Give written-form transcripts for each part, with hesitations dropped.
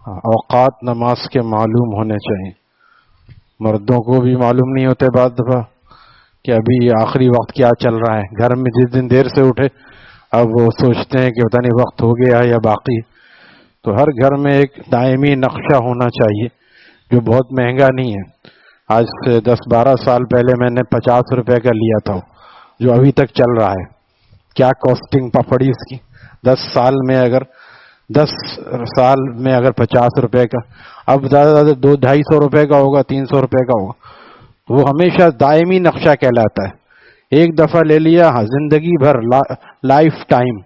اوقات نماز کے معلوم ہونے چاہیے. مردوں کو بھی معلوم نہیں ہوتے بعض دفعہ کہ ابھی آخری وقت کیا چل رہا ہے. گھر میں جس دن دیر سے اٹھے اب وہ سوچتے ہیں کہ پتہ نہیں وقت ہو گیا یا باقی. تو ہر گھر میں ایک دائمی نقشہ ہونا چاہیے جو بہت مہنگا نہیں ہے. آج سے 10-12 سال پہلے میں نے 50 روپے کا لیا تھا جو ابھی تک چل رہا ہے. کیا کاسٹنگ پڑی اس کی. 10 سال میں اگر 50 روپے کا، اب زیادہ زیادہ 200-250 روپے کا ہوگا، 300 روپے کا ہوگا. وہ ہمیشہ دائمی نقشہ کہلاتا ہے. ایک دفعہ لے لیا، ہاں زندگی بھر، لائف ٹائم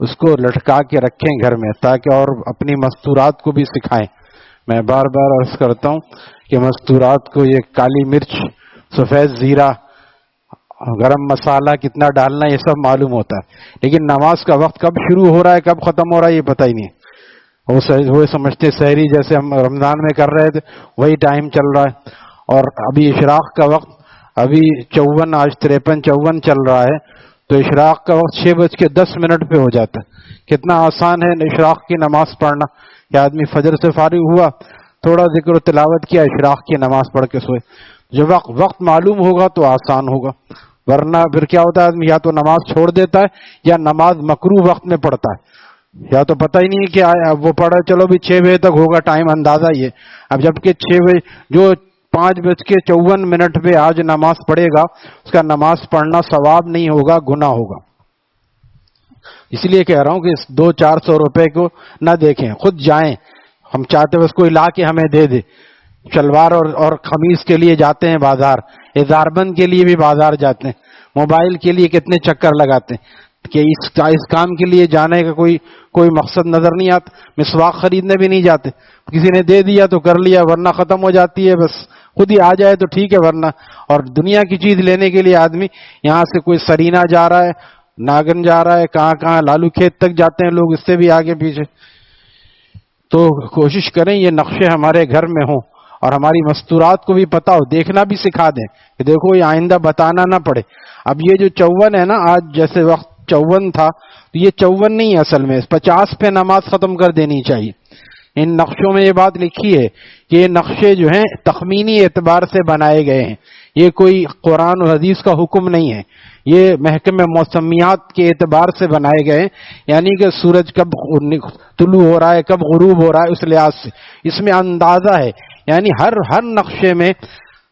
اس کو لٹکا کے رکھیں گھر میں تاکہ اور اپنی مستورات کو بھی سکھائیں. میں بار بار عرض کرتا ہوں کہ مستورات کو یہ کالی مرچ، سفید زیرہ، گرم مسالہ کتنا ڈالنا یہ سب معلوم ہوتا ہے، لیکن نماز کا وقت کب شروع ہو رہا ہے کب ختم ہو رہا ہے یہ پتہ ہی نہیں. وہ سمجھتے سحری جیسے ہم رمضان میں کر رہے تھے وہی ٹائم چل رہا ہے. اور ابھی اشراق کا وقت ابھی 54، آج 53-54 چل رہا ہے، تو اشراق کا وقت 6:10 پہ ہو جاتا ہے. کتنا آسان ہے اشراق کی نماز پڑھنا کہ آدمی فجر سے فارغ ہوا، تھوڑا ذکر و تلاوت کیا، اشراق کی نماز پڑھ کے سوئے. جب وقت معلوم ہوگا تو آسان ہوگا، ورنہ پھر کیا ہوتا ہے آدمی یا تو نماز چھوڑ دیتا ہے یا نماز مکروہ وقت میں پڑھتا ہے، یا تو پتہ ہی نہیں کہ وہ پڑھا چلو بھی 6 بجے تک ہوگا ٹائم، اندازہ یہ. اب جبکہ 6 بجے جو 5:54 پہ آج نماز پڑھے گا اس کا نماز پڑھنا ثواب نہیں ہوگا، گناہ ہوگا. اس لیے کہہ رہا ہوں کہ 200-400 روپے کو نہ دیکھیں، خود جائیں. ہم چاہتے بس کوئی لا کے ہمیں دے دے. شلوار اور قمیص کے لیے جاتے ہیں بازار، اظہار بند کے لیے بھی بازار جاتے ہیں، موبائل کے لیے کتنے چکر لگاتے ہیں کہ اس کام کے لیے جانے کا کوئی مقصد نظر نہیں آتا. مسواک خریدنے بھی نہیں جاتے، کسی نے دے دیا تو کر لیا، ورنہ ختم ہو جاتی ہے. بس خود ہی آ جائے تو ٹھیک ہے، ورنہ. اور دنیا کی چیز لینے کے لیے آدمی یہاں سے کوئی سرینا جا رہا ہے، ناگن جا رہا ہے، کہاں لالو کھیت تک جاتے ہیں لوگ، اس سے بھی آگے پیچھے. تو کوشش کریں یہ نقشے ہمارے گھر میں ہوں اور ہماری مستورات کو بھی پتا ہو، دیکھنا بھی سکھا دیں کہ دیکھو یہ آئندہ بتانا نہ پڑے. اب یہ جو 54 ہے نا، آج جیسے وقت 54 تھا تو یہ 54 نہیں ہے، اصل میں 50 پہ نماز ختم کر دینی چاہیے. ان نقشوں میں یہ بات لکھی ہے کہ یہ نقشے جو ہیں تخمینی اعتبار سے بنائے گئے ہیں، یہ کوئی قرآن و حدیث کا حکم نہیں ہے، یہ محکمہ موسمیات کے اعتبار سے بنائے گئے ہیں. یعنی کہ سورج کب طلوع ہو رہا ہے کب غروب ہو رہا ہے اس لحاظ سے اس میں اندازہ ہے. یعنی ہر نقشے میں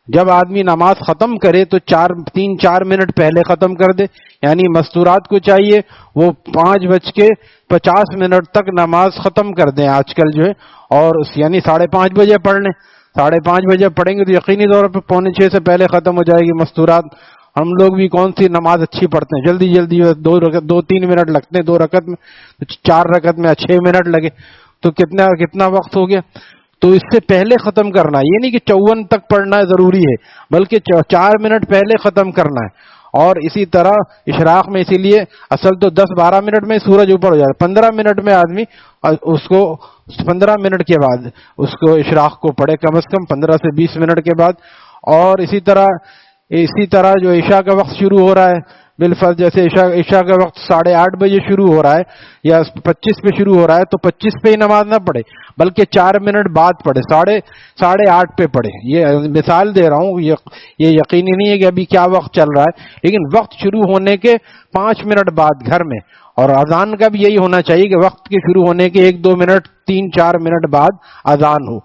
جب آدمی نماز ختم کرے تو 3-4 منٹ پہلے ختم کر دے. یعنی مستورات کو چاہیے وہ 5:50 تک نماز ختم کر دیں آج کل جو ہے، اور یعنی 5:30 بجے پڑھ لیں. 5:30 بجے پڑھیں گے تو یقینی طور پہ 5:45 سے پہلے ختم ہو جائے گی مستورات. ہم لوگ بھی کون سی نماز اچھی پڑھتے ہیں، جلدی 2-3 منٹ لگتے ہیں 2 رکعت میں، 4 رکعت میں 6 منٹ لگے تو کتنا وقت ہو گیا. تو اس سے پہلے ختم کرنا، یہ نہیں کہ 54 تک پڑھنا ضروری ہے، بلکہ 4 منٹ پہلے ختم کرنا ہے. اور اسی طرح اشراق میں اسی لیے اصل تو 10-12 منٹ میں سورج اوپر ہو جاتا ہے، 15 منٹ میں آدمی اس کو 15 منٹ کے بعد اس کو اشراق کو پڑھے، کم از کم 15 سے 20 منٹ کے بعد. اور اسی طرح جو عشاء کا وقت شروع ہو رہا ہے بالفرض، جیسے عشاء کا وقت 8:30 بجے شروع ہو رہا ہے یا 25 پہ شروع ہو رہا ہے تو 25 پہ ہی نماز نہ پڑھے بلکہ 4 منٹ بعد پڑھے، 8:30 پہ پڑھے. یہ مثال دے رہا ہوں، یہ یقینی نہیں ہے کہ ابھی کیا وقت چل رہا ہے، لیکن وقت شروع ہونے کے 5 منٹ بعد گھر میں. اور اذان کا بھی یہی ہونا چاہیے کہ وقت کے شروع ہونے کے 1-2 منٹ 3-4 منٹ بعد اذان ہو.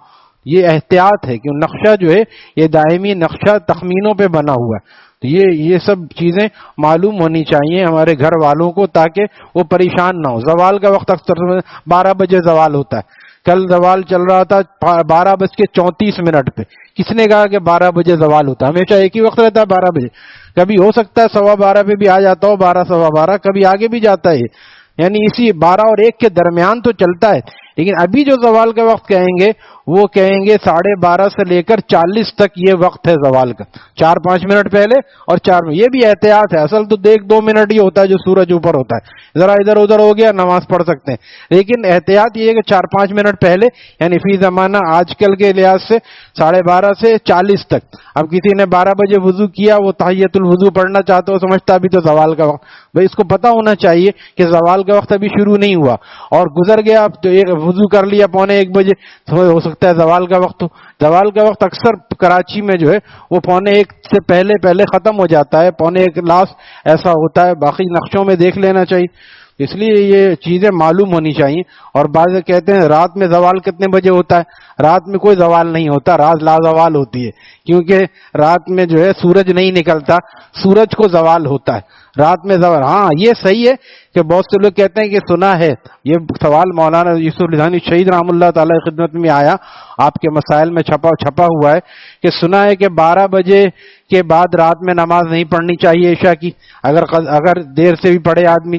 یہ احتیاط ہے کہ نقشہ جو ہے یہ دائمی نقشہ تخمینوں پہ بنا ہوا ہے. تو یہ سب چیزیں معلوم ہونی چاہیے ہمارے گھر والوں کو تاکہ وہ پریشان نہ ہو. زوال کا وقت اکثر 12 بجے زوال ہوتا ہے، کل زوال چل رہا تھا 12:34 پہ. کس نے کہا کہ 12 بجے زوال ہوتا ہے؟ ہمیشہ ایک ہی وقت رہتا ہے 12 بجے. کبھی ہو سکتا ہے 12:15 پہ بھی آ جاتا ہو، 12:15، کبھی آگے بھی جاتا ہے. یعنی اسی 12 اور 1 کے درمیان تو چلتا ہے. لیکن ابھی جو زوال کا وقت کہیں گے وہ کہیں گے 12:30 سے لے کر 40 تک یہ وقت ہے زوال کا، 4-5 منٹ پہلے اور 4 یہ بھی احتیاط ہے، اصل تو 1-2 منٹ ہی ہوتا ہے جو سورج اوپر ہوتا ہے، ذرا ادھر ادھر ہو گیا نماز پڑھ سکتے ہیں، لیکن احتیاط یہ ہے کہ 4-5 منٹ پہلے، یعنی فی زمانہ آج کل کے لحاظ سے 12:30 سے 40 تک۔ اب کسی نے 12 بجے وضو کیا، وہ تحیۃ الوضو پڑھنا چاہتا ہو، سمجھتا ابھی تو زوال کا وقت، بھائی اس کو پتا ہونا چاہیے کہ زوال کا وقت ابھی شروع نہیں ہوا، اور گزر گیا اب تو وضو کر لیا 1:45 بجے، تو ہو سکتا ہے زوال کا وقت ہو۔ زوال کا وقت اکثر کراچی میں جو ہے وہ 1:45 سے پہلے ختم ہو جاتا ہے، 1:45 لاسٹ ایسا ہوتا ہے، باقی نقشوں میں دیکھ لینا چاہیے۔ اس لیے یہ چیزیں معلوم ہونی چاہیے۔ اور بعض کہتے ہیں رات میں زوال کتنے بجے ہوتا ہے؟ رات میں کوئی زوال نہیں ہوتا، رات لازوال ہوتی ہے، کیونکہ رات میں جو ہے سورج نہیں نکلتا، سورج کو زوال ہوتا ہے رات میں زوال۔ ہاں یہ صحیح ہے کہ بہت سے لوگ کہتے ہیں کہ سنا ہے، یہ سوال مولانا یوسف لدھانی شہید رحم اللہ تعالی کی خدمت میں آیا، آپ کے مسائل میں چھپا ہوا ہے کہ سنا ہے کہ 12 بجے کے بعد رات میں نماز نہیں پڑھنی چاہیے عشاء کی، اگر دیر سے بھی پڑھے آدمی،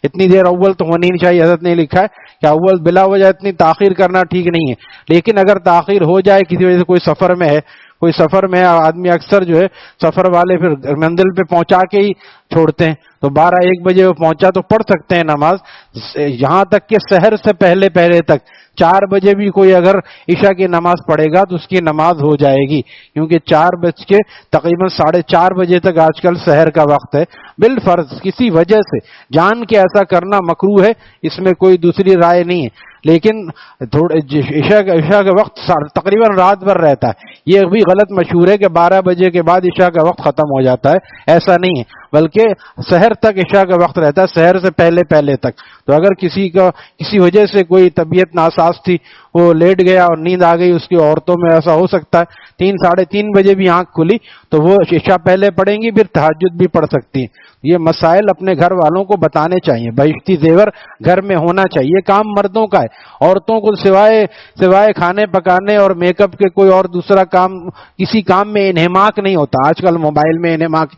اتنی دیر اول تو ہونی نہیں چاہیے، حضرت نے لکھا ہے کہ اول بلا وجہ اتنی تاخیر کرنا ٹھیک نہیں ہے، لیکن اگر تاخیر ہو جائے کسی وجہ سے، کوئی سفر میں آدمی اکثر جو ہے سفر والے پھر منزل پہ پہنچا کے ہی چھوڑتے ہیں، تو 12-1 بجے وہ پہنچا تو پڑھ سکتے ہیں نماز، یہاں تک کہ سحر سے پہلے تک 4 بجے بھی کوئی اگر عشاء کی نماز پڑھے گا تو اس کی نماز ہو جائے گی، کیونکہ 4 بج کے تقریباً 4:30 بجے تک آج کل سحر کا وقت ہے۔ بالفرض کسی وجہ سے جان کے ایسا کرنا مکروہ ہے، اس میں کوئی دوسری رائے نہیں ہے، لیکن عشاء کا وقت تقریباً رات بھر رہتا ہے، یہ بھی غلط مشہور ہے کہ 12 بجے کے بعد عشاء کا وقت ختم ہو جاتا ہے، ایسا نہیں ہے، بلکہ سحر تک عشاء کا وقت رہتا ہے، سحر سے پہلے تک۔ تو اگر کسی وجہ سے کوئی طبیعت ناساز تھی، وہ لیٹ گیا اور نیند آ گئی، اس کی عورتوں میں ایسا ہو سکتا ہے 3-3:30 بجے بھی آنکھ کھلی تو وہ عشاء پہلے پڑھیں گی، پھر تہجد بھی پڑھ سکتی ہیں۔ یہ مسائل اپنے گھر والوں کو بتانے چاہیے، بہشتی زیور گھر میں ہونا چاہیے، کام مردوں کا ہے، عورتوں کو سوائے کھانے پکانے اور میک اپ کے کوئی اور دوسرا کام، کسی کام میں انہماک نہیں ہوتا، آج کل موبائل میں انہماک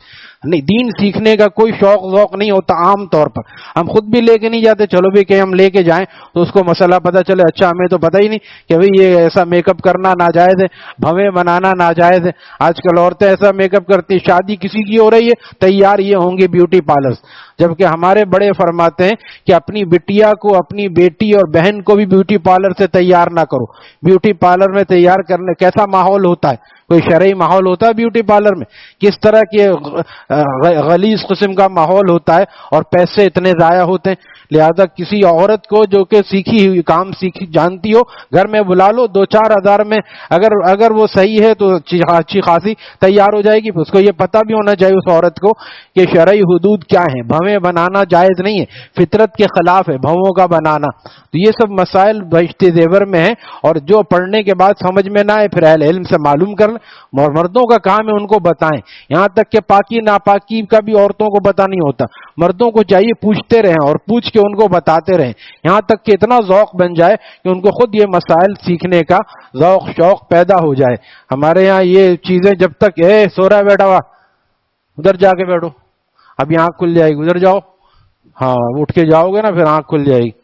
نہیں، دین سیکھنے کا کوئی شوق نہیں ہوتا، عام طور پر ہم خود بھی لے کے نہیں جاتے، چلو بھی کہ ہم لے کے جائیں تو اس کو مسئلہ پتہ چلے، اچھا ہمیں تو پتہ ہی نہیں کہ بھئی یہ ایسا میک اپ کرنا ناجائز ہے، بھویں بنانا ناجائز ہے، آج کل عورتیں ایسا میک اپ کرتی، شادی کسی کی ہو رہی ہے تیار یہ ہوں گے بیوٹی پارلرز، جبکہ ہمارے بڑے فرماتے ہیں کہ اپنی بٹیا کو، اپنی بیٹی اور بہن کو بھی بیوٹی پارلر سے تیار نہ کرو۔ بیوٹی پارلر میں تیار کرنے کیسا ماحول ہوتا ہے؟ کوئی شرعی ماحول ہوتا ہے بیوٹی پارلر میں؟ کس طرح کے غلیظ قسم کا ماحول ہوتا ہے، اور پیسے اتنے ضائع ہوتے ہیں۔ لہذا کسی عورت کو جو کہ سیکھی جانتی ہو، گھر میں بلا لو، 2-4 ہزار میں اگر وہ صحیح ہے تو اچھی خاصی تیار ہو جائے گی۔ اس کو یہ پتہ بھی ہونا چاہیے اس عورت کو کہ شرعی حدود کیا ہیں، بھویں بنانا جائز نہیں ہے، فطرت کے خلاف ہے بھووں کا بنانا۔ تو یہ سب مسائل بہشت زیور میں ہیں، اور جو پڑھنے کے بعد سمجھ میں نہ آئے پھر اہل علم سے معلوم کر لیں، مردوں کا کام ہے ان کو بتائیں، یہاں تک کہ پاکی ناپاکی کا بھی عورتوں کو پتہ نہیں ہوتا، مردوں کو چاہیے پوچھتے رہیں اور پوچھ کے ان کو بتاتے رہیں، یہاں تک کہ اتنا ذوق بن جائے کہ ان کو خود یہ مسائل سیکھنے کا ذوق شوق پیدا ہو جائے۔ ہمارے ہاں یہ چیزیں جب تک سو رہا ہے بیٹا ہوا، ادھر جا کے بیٹھو، ابھی آنکھ کھل جائے گی، ادھر جاؤ، ہاں اٹھ کے جاؤ گے نا پھر آنکھ کھل جائے گی۔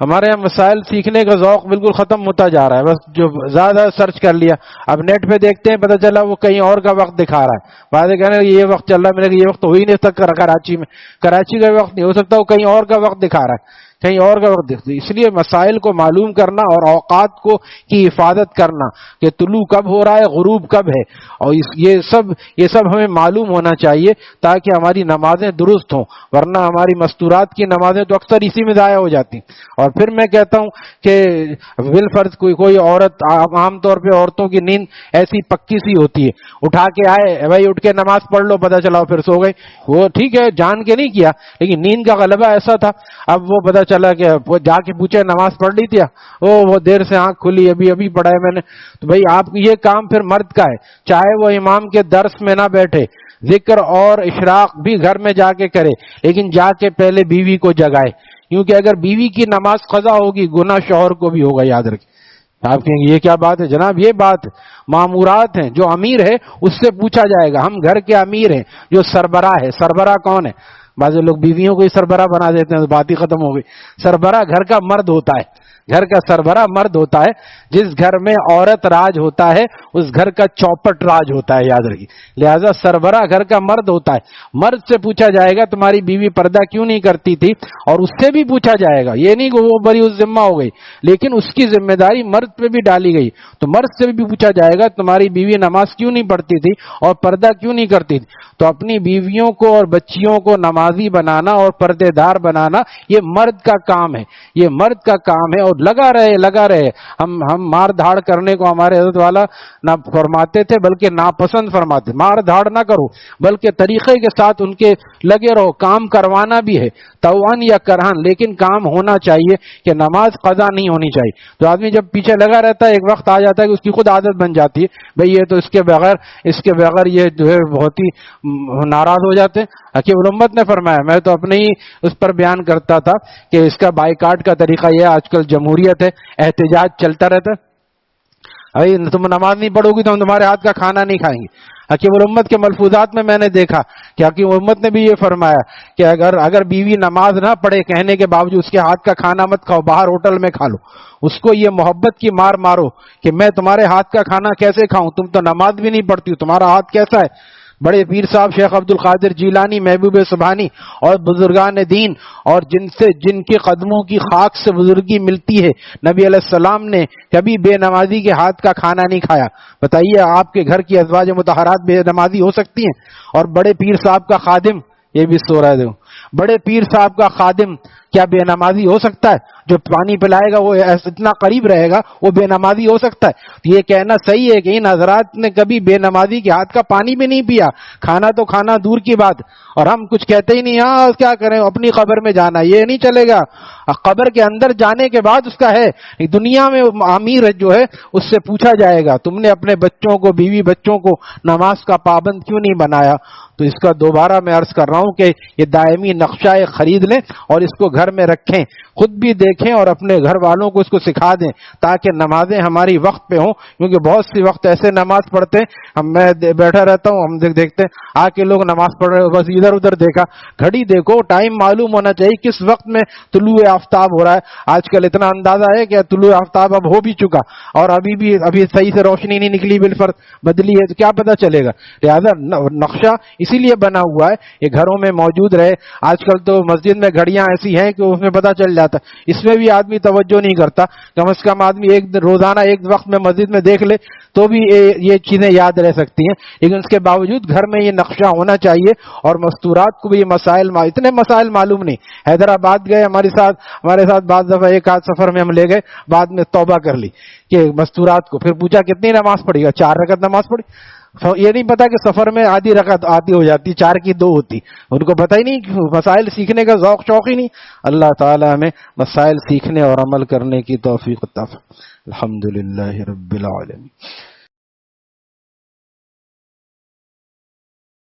ہمارے یہاں مسائل سیکھنے کا ذوق بالکل ختم ہوتا جا رہا ہے، بس جو زیادہ سرچ کر لیا، اب نیٹ پہ دیکھتے ہیں پتہ چلا وہ کہیں اور کا وقت دکھا رہا ہے، بعد میں کہنے یہ وقت چل رہا ہے، میں نے یہ وقت ہو ہی نہیں سکتا کراچی میں، کراچی کا وقت نہیں ہو سکتا، وہ کہیں اور کا وقت دکھا رہا ہے، کہیں اور کا وقت دکھتا ہے۔ اس لیے مسائل کو معلوم کرنا اور اوقات کی حفاظت کرنا کہ طلوع کب ہو رہا ہے، غروب کب ہے، اور یہ سب ہمیں معلوم ہونا چاہیے تاکہ ہماری نمازیں درست ہوں، ورنہ ہماری مستورات کی نمازیں تو اکثر اسی میں ضائع ہو جاتی۔ اور پھر میں کہتا ہوں کہ بالفرض کوئی عورت، عام طور پہ عورتوں کی نیند ایسی پکی سی ہوتی ہے، اٹھا کے آئے بھائی اٹھ کے نماز پڑھ لو، پتہ چلا پھر سو گئی، وہ ٹھیک ہے جان کے نہیں کیا لیکن نیند کا غلبہ ایسا تھا، اب وہ پتہ چلا کہ جا کے پوچھے نماز پڑھ لی تھی، وہ دیر سے آنکھ کھلی، ابھی پڑھا ہے میں نے، تو بھائی آپ یہ کام پھر مرد کا ہے، چاہے وہ امام کے درس میں نہ بیٹھے، ذکر اور اشراق بھی گھر میں جا کے کرے، لیکن جا کے پہلے بیوی کو جگائے، کیونکہ اگر بیوی کی نماز قضا ہوگی گناہ شوہر کو بھی ہوگا، یاد رکھیں۔ آپ کہیں گے یہ کیا بات ہے جناب؟ یہ بات معمورات ہیں، جو امیر ہے اس سے پوچھا جائے گا، ہم گھر کے امیر ہیں، جو سربراہ ہے، سربراہ کون ہے؟ بعض لوگ بیویوں کو ہی سربراہ بنا دیتے ہیں، تو بات ہی ختم ہو گئی، سربراہ گھر کا مرد ہوتا ہے، گھر کا سربراہ مرد ہوتا ہے. جس گھر میں عورت راج ہوتا ہے اس گھر کا چوپٹ راج ہوتا ہے, یاد رکھیے. لہذا سربراہ گھر کا مرد ہوتا ہے. مرد سے پوچھا جائے گا تمہاری بیوی پردہ کیوں نہیں کرتی تھی, اور اس سے بھی پوچھا جائے گا. یہ نہیں کہ وہ بری اس ذمہ ہو گئی, لیکن اس کی ذمہ داری مرد پہ بھی ڈالی گئی. تو مرد سے بھی پوچھا جائے گا تمہاری بیوی نماز کیوں نہیں پڑھتی تھی اور پردہ کیوں نہیں کرتی تھی. تو اپنی بیویوں کو اور بچیوں کو نمازی بنانا اور پردے دار بنانا یہ مرد کا کام ہے, یہ مرد کا کام ہے. اور لگا رہے. ہم مار دھاڑ کرنے کو ہمارے حضرت والا نہ فرماتے تھے بلکہ ناپسند فرماتے. مار دھاڑ نہ کرو بلکہ طریقے کے ساتھ ان کے لگے رہو. کام کروانا بھی ہے توان یا کرہن, لیکن کام ہونا چاہیے کہ نماز قضا نہیں ہونی چاہیے. تو آدمی جب پیچھے لگا رہتا ہے ایک وقت آ جاتا ہے کہ اس کی خود عادت بن جاتی ہے, بھئی یہ تو اس کے بغیر یہ جو ہے بہت ہی ناراض ہو جاتے ہیں. حکیم الامت نے فرمایا, میں تو اپنے ہی اس پر بیان کرتا تھا کہ اس کا بائیکاٹ کا طریقہ یہ, آج کل جمہوریت ہے, احتجاج چلتا رہتا ہے. تم نماز نہیں پڑھو گی تو ہم تمہارے ہاتھ کا کھانا نہیں کھائیں گے. حکیم الامت کے ملفوظات میں نے دیکھا کہ حکیم الامت نے بھی یہ فرمایا کہ اگر بیوی نماز نہ پڑھے کہنے کے باوجود اس کے ہاتھ کا کھانا مت کھاؤ, باہر ہوٹل میں کھا لو. اس کو یہ محبت کی مار مارو کہ میں تمہارے ہاتھ کا کھانا کیسے کھاؤں, تم تو نماز بھی نہیں پڑھتی ہو, تمہارا ہاتھ کیسا ہے. بڑے پیر صاحب شیخ عبد القادر جیلانی, محبوب سبحانی اور بزرگان دین, اور جن کے قدموں کی خاک سے بزرگی ملتی ہے, نبی علیہ السلام نے کبھی بے نمازی کے ہاتھ کا کھانا نہیں کھایا. بتائیے آپ کے گھر کی ازواج مطہرات بے نمازی ہو سکتی ہیں؟ اور بڑے پیر صاحب کا خادم, یہ بھی سو رہا ہے, بڑے پیر صاحب کا خادم کیا بے نمازی ہو سکتا ہے؟ جو پانی پلائے گا وہ اتنا قریب رہے گا, وہ بے نمازی ہو سکتا ہے؟ تو یہ کہنا صحیح ہے کہ ان حضرات نے کبھی بے نمازی کے ہاتھ کا پانی بھی نہیں پیا. کھانا تو کھانا دور کی بات, اور ہم کچھ کہتے ہی نہیں, ہاں کیا کریں اپنی قبر میں جانا, یہ نہیں چلے گا. قبر کے اندر جانے کے بعد اس کا ہے, دنیا میں امیر جو ہے اس سے پوچھا جائے گا تم نے اپنے بچوں کو, بیوی بچوں کو نماز کا پابند کیوں نہیں بنایا. تو اس کا دوبارہ میں عرض کر رہا ہوں کہ یہ دائمی نقشہ خرید لیں اور اس کو گھر میں رکھیں, خود بھی دیکھیں اور اپنے گھر والوں کو اس کو سکھا دیں تاکہ نمازیں ہماری وقت پہ ہوں. کیونکہ بہت سی وقت ایسے نماز پڑھتے ہیں, میں بیٹھا رہتا ہوں, ہم دیکھتے ہیں آ کے لوگ نماز پڑھ رہے, بس ادھر ادھر دیکھا. گھڑی دیکھو, ٹائم معلوم ہونا چاہیے کس وقت میں طلوع آفتاب ہو رہا ہے. آج کل اتنا اندازہ ہے کہ طلوع آفتاب اب ہو بھی چکا اور ابھی صحیح سے روشنی نہیں نکلی, بالفرض بدلی ہے, تو کیا پتہ چلے گا. لہذا نقشہ اسی لیے بنا ہوا ہے یہ گھروں میں موجود رہے. آج کل تو مسجد میں گھڑیاں ایسی ہیں کہ اس میں پتہ چل جاتا, اس میں بھی آدمی توجہ نہیں کرتا. کم از کم آدمی روزانہ ایک وقت میں مسجد میں دیکھ لے تو بھی یہ چیزیں یاد رہ سکتی ہیں. لیکن اس کے باوجود گھر میں یہ نقشہ ہونا چاہیے. اور مستورات کو بھی یہ اتنے مسائل معلوم نہیں. حیدرآباد گئے, ہمارے ساتھ بعض دفعہ ایک آدھ سفر میں ہم لے گئے, بعد میں توبہ کر لی کہ مستورات کو, پھر پوچھا کتنی نماز پڑھی گا, 4 رکعت نماز پڑھی. یہ نہیں پتا کہ سفر میں آدھی رکعت آتی ہو جاتی, 4 کی 2 ہوتی. ان کو پتہ ہی نہیں, مسائل سیکھنے کا ذوق شوق ہی نہیں. اللہ تعالی ہمیں مسائل سیکھنے اور عمل کرنے کی توفیق عطا فرمائے. الحمدللہ رب العالمین.